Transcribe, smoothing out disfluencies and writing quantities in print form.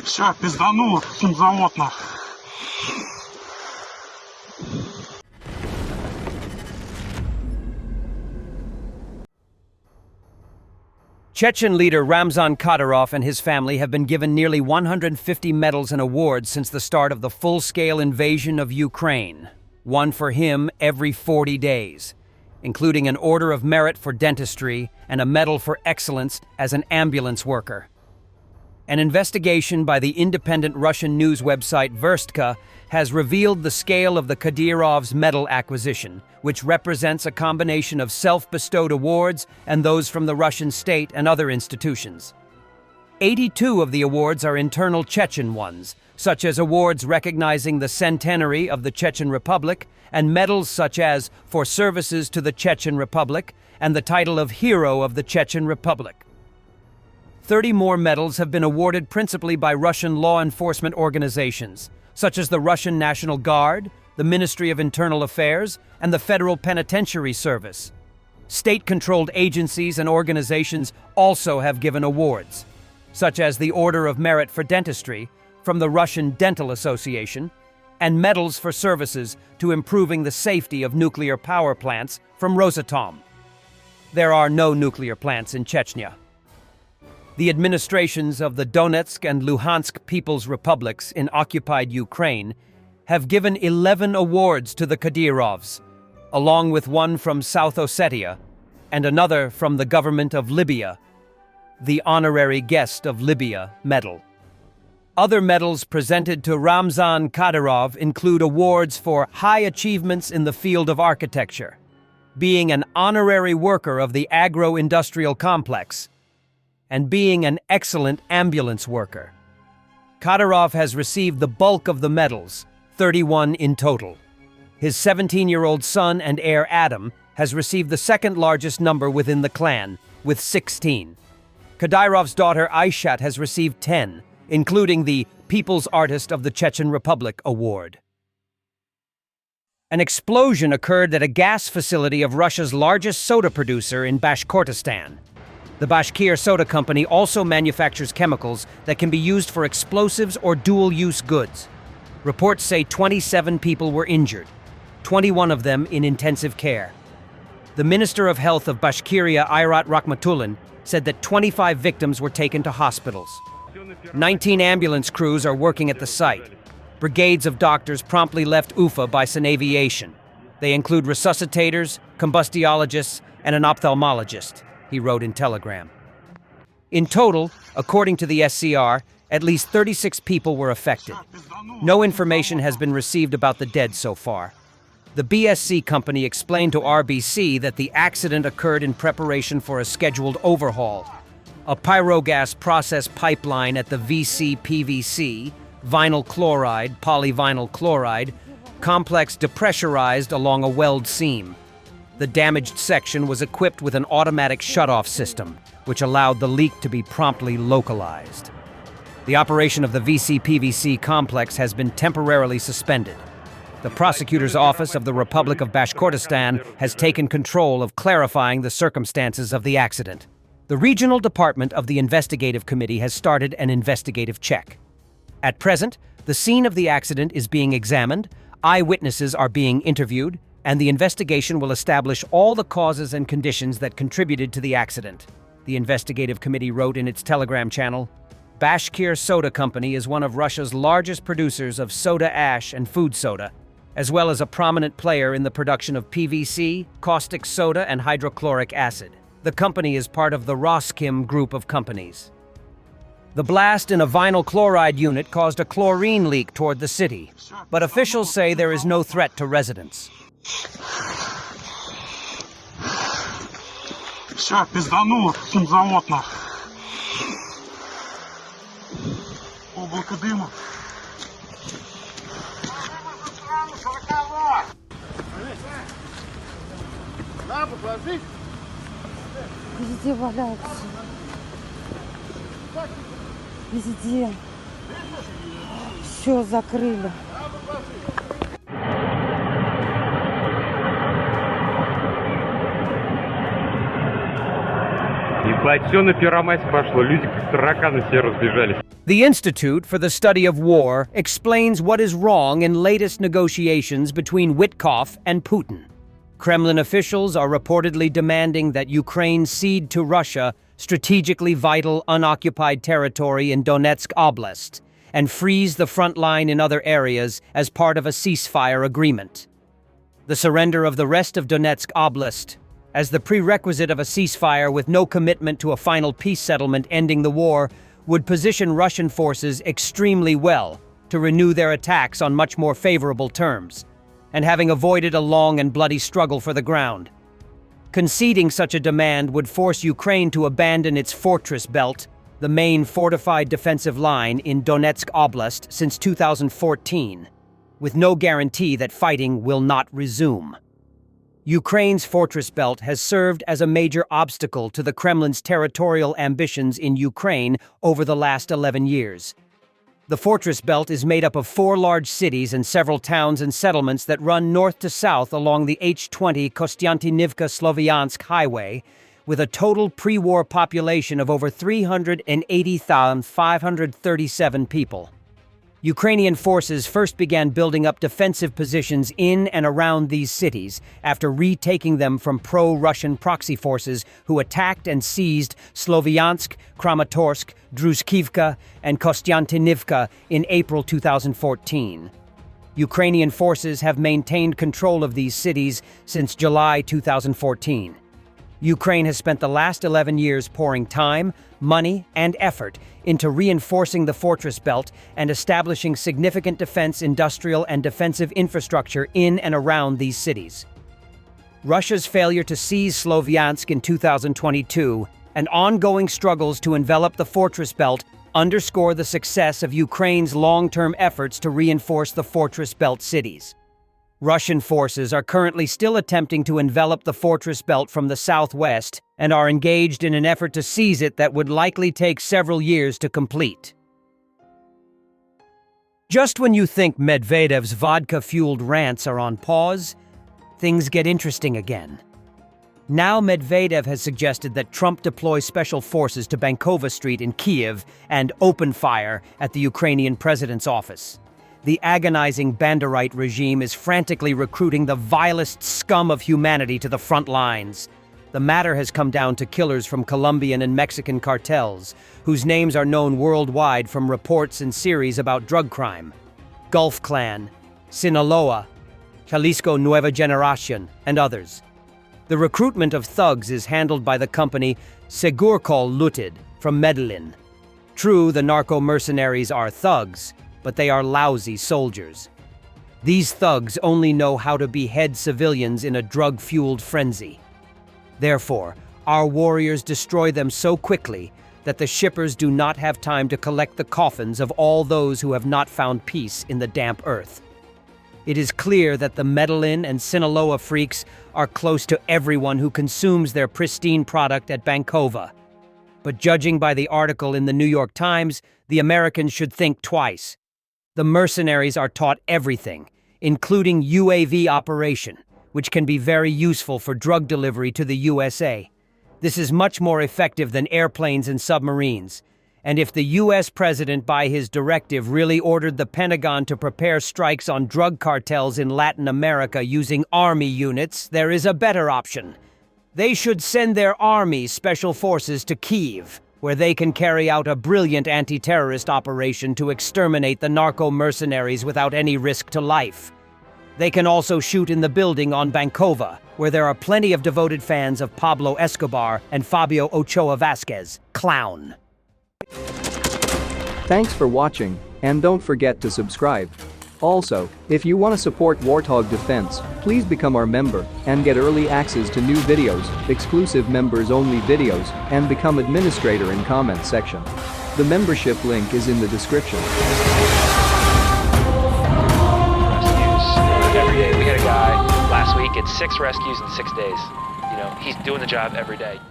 Все, пиздануло, химзавод нахуй. Chechen leader Ramzan Kadyrov and his family have been given nearly 150 medals and awards since the start of the full-scale invasion of Ukraine, one for him every 40 days, including an Order of Merit for Dentistry and a Medal for Excellence as an ambulance worker. An investigation by the independent Russian news website Verstka has revealed the scale of the Kadyrov's medal acquisition, which represents a combination of self-bestowed awards and those from the Russian state and other institutions. 82 of the awards are internal Chechen ones, such as awards recognizing the centenary of the Chechen Republic and medals such as for services to the Chechen Republic and the title of Hero of the Chechen Republic. 30 more medals have been awarded principally by Russian law enforcement organizations, such as the Russian National Guard, the Ministry of Internal Affairs, and the Federal Penitentiary Service. State-controlled agencies and organizations also have given awards, such as the Order of Merit for Dentistry from the Russian Dental Association, and medals for services to improving the safety of nuclear power plants from Rosatom. There are no nuclear plants in Chechnya. The administrations of the Donetsk and Luhansk People's Republics in occupied Ukraine have given 11 awards to the Kadyrov'S, along with one from South Ossetia and another from the government of Libya, the Honorary Guest of Libya medal. Other medals presented to Ramzan Kadyrov include awards for high achievements in the field of architecture, being an honorary worker of the agro-industrial complex, and being an excellent ambulance worker. Kadyrov has received the bulk of the medals, 31 in total. His 17-year-old son and heir Adam has received the second largest number within the clan, with 16. Kadyrov's daughter Aishat has received 10, including the People's Artist of the Chechen Republic Award. An explosion occurred at a gas facility of Russia's largest soda producer in Bashkortostan. The Bashkir Soda Company also manufactures chemicals that can be used for explosives or dual-use goods. Reports say 27 people were injured, 21 of them in intensive care. The Minister of Health of Bashkiria, Ayrat Rahmatulin, said that 25 victims were taken to hospitals. 19 ambulance crews are working at the site. Brigades of doctors promptly left Ufa by Sanaviation. They include resuscitators, combustiologists, and an ophthalmologist, he wrote in Telegram. In total, according to the SCR, at least 36 people were affected. No information has been received about the dead so far. The BSC company explained to RBC that the accident occurred in preparation for a scheduled overhaul. A pyrogas process pipeline at the VC-PVC, vinyl chloride, polyvinyl chloride, complex depressurized along a weld seam. The damaged section was equipped with an automatic shutoff system, which allowed the leak to be promptly localized. The operation of the VC-PVC complex has been temporarily suspended. The prosecutor's office of the Republic of Bashkortostan has taken control of clarifying the circumstances of the accident. The Regional Department of the Investigative Committee has started an investigative check. At present, the scene of the accident is being examined, eyewitnesses are being interviewed, and the investigation will establish all the causes and conditions that contributed to the accident. The investigative committee wrote in its Telegram channel, Bashkir Soda Company is one of Russia's largest producers of soda ash and food soda, as well as a prominent player in the production of PVC, caustic soda, and hydrochloric acid. The company is part of the Roskim group of companies. The blast in a vinyl chloride unit caused a chlorine leak toward the city, but officials say there is no threat to residents. Все, пиздануло, химзавод нахуй. Облако дыма. Везде валяются. Везде. Все закрыли. Ебать, все на пиромасе пошло, люди как тараканы все разбежались. The Institute for the Study of War explains what is wrong in latest negotiations between Witkoff and Putin. Kremlin officials are reportedly demanding that Ukraine cede to Russia strategically vital unoccupied territory in Donetsk Oblast and freeze the front line in other areas as part of a ceasefire agreement. The surrender of the rest of Donetsk Oblast, as the prerequisite of a ceasefire with no commitment to a final peace settlement ending the war, would position Russian forces extremely well to renew their attacks on much more favorable terms, and having avoided a long and bloody struggle for the ground. Conceding such a demand would force Ukraine to abandon its fortress belt, the main fortified defensive line in Donetsk Oblast since 2014, with no guarantee that fighting will not resume. Ukraine's fortress belt has served as a major obstacle to the Kremlin's territorial ambitions in Ukraine over the last 11 years. The fortress belt is made up of 4 large cities and several towns and settlements that run north to south along the H-20 Kostiantynivka-Sloviansk highway, with a total pre-war population of over 380,537 people. Ukrainian forces first began building up defensive positions in and around these cities after retaking them from pro-Russian proxy forces who attacked and seized Sloviansk, Kramatorsk, Druzhkivka, and Kostiantynivka in April 2014. Ukrainian forces have maintained control of these cities since July 2014. Ukraine has spent the last 11 years pouring time, money, and effort into reinforcing the fortress belt and establishing significant defense, industrial, and defensive infrastructure in and around these cities. Russia's failure to seize Sloviansk in 2022 and ongoing struggles to envelop the fortress belt underscore the success of Ukraine's long-term efforts to reinforce the fortress belt cities. Russian forces are currently still attempting to envelop the fortress belt from the southwest and are engaged in an effort to seize it that would likely take several years to complete. Just when you think Medvedev's vodka-fueled rants are on pause, things get interesting again. Now Medvedev has suggested that Trump deploy special forces to Bankova Street in Kyiv and open fire at the Ukrainian president's office. The agonizing Banderite regime is frantically recruiting the vilest scum of humanity to the front lines. The matter has come down to killers from Colombian and Mexican cartels, whose names are known worldwide from reports and series about drug crime. Gulf Clan, Sinaloa, Jalisco Nueva Generación, and others. The recruitment of thugs is handled by the company Segurkol Lutid from Medellin. True, the narco-mercenaries are thugs, but they are lousy soldiers. These thugs only know how to behead civilians in a drug-fueled frenzy. Therefore, our warriors destroy them so quickly that the shippers do not have time to collect the coffins of all those who have not found peace in the damp earth. It is clear that the Medellin and Sinaloa freaks are close to everyone who consumes their pristine product at Bankova. But judging by the article in the New York Times, the Americans should think twice. The mercenaries are taught everything, including UAV operation, which can be very useful for drug delivery to the USA. This is much more effective than airplanes and submarines. And if the US president, by his directive, really ordered the Pentagon to prepare strikes on drug cartels in Latin America using army units, there is a better option. They should send their army special forces to Kyiv, where they can carry out a brilliant anti-terrorist operation to exterminate the narco-mercenaries without any risk to life. They can also shoot in the building on Bankova, where there are plenty of devoted fans of Pablo Escobar and Fabio Ochoa Vasquez, clown. Thanks for watching, and don't forget to subscribe. Also, if you want to support Warthog Defense, please become our member and get early access to new videos, exclusive members-only videos, and become administrator in comment section. The membership link is in the description. Rescues every day. We had a guy last week at 6 rescues in 6 days. You know, he's doing the job every day.